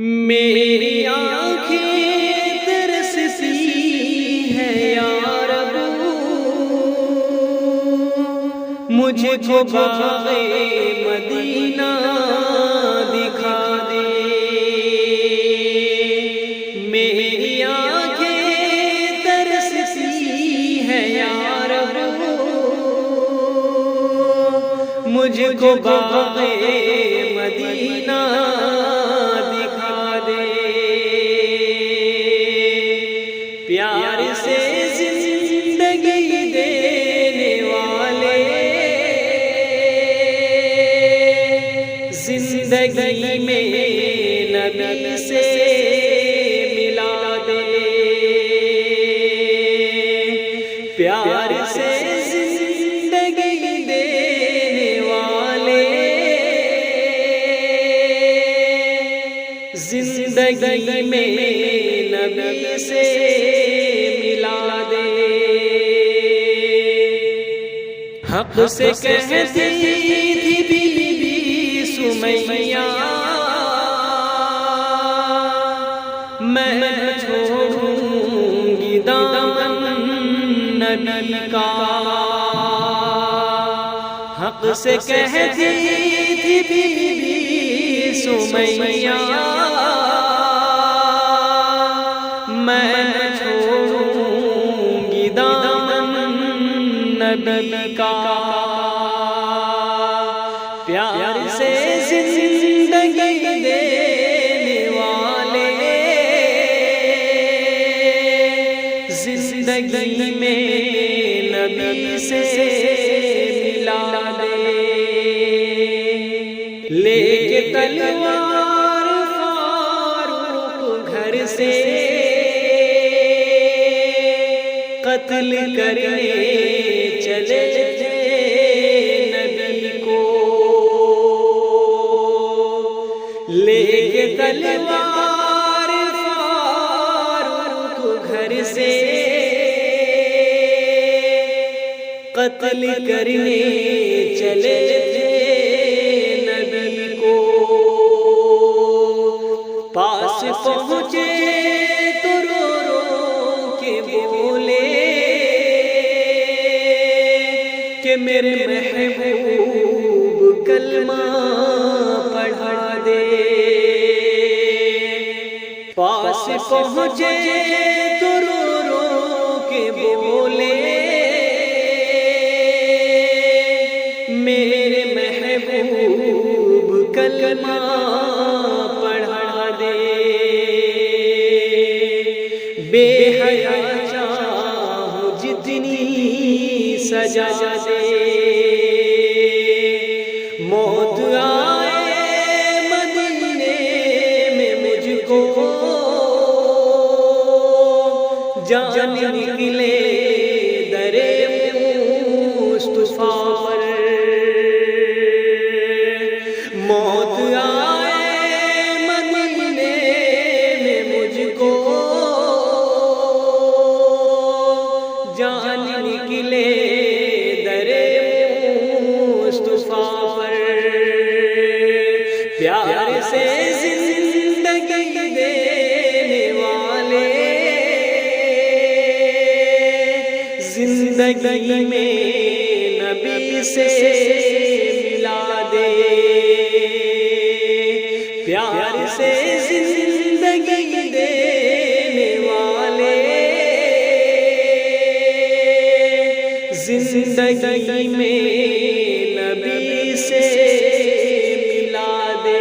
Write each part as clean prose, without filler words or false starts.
میری آنکھیں ترستی ہے یا رب، مجھے کو باغ مدینہ دکھا دے۔ میری آنکھیں ترستی ہے یا رب، مجھے کو باغ مدینہ پیار سے زندگی دینے والے، زندگی میں نبی سے ملا دے۔ پیار سے زندگی دینے والے، زندگی میں نبی سے ملا دے۔ حق سے کہتی تھی بی بی سمیہ، میں چھوڑوں گی دامن نبی کا۔ حق سے کہتی تھی بی بی سمیہ، میں چھوڑوں گی دامن نبی کا۔ پیار سے زندگی دینے والے، زندگی میں نبی سے ملا دے۔ لے کے تلوار فاروق گھر سے قتل کرنے چلے تھے نبی کو۔ لے کے تلوار فاروق گھر سے قتل کرنے چلے تھے نبی کو۔ پاس پہنچے تو رو رو کے بولے کہ میرے محبوب کلمہ پڑھا دے۔ پاس پہنچے تو رو رو کے بولے میرے محبوب کلمہ پڑھا دے۔ بے حیا چاہوں جتنی سجا دے، موت آئے مدینے میں مجھ کو، جان نکلے درے مصطفیٰ پر۔ موت آئے مدینے میں مجھ کو، جان نکلے درے مصطفیٰ پر۔ پیار سے زندگی دینے والے، زندگی میں نبی سے ملا دے۔ پیار سے زندگی دینے والے، زندگی میں نبی سے ملا دے۔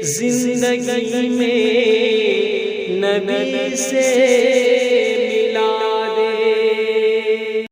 زندگی میں نبی سے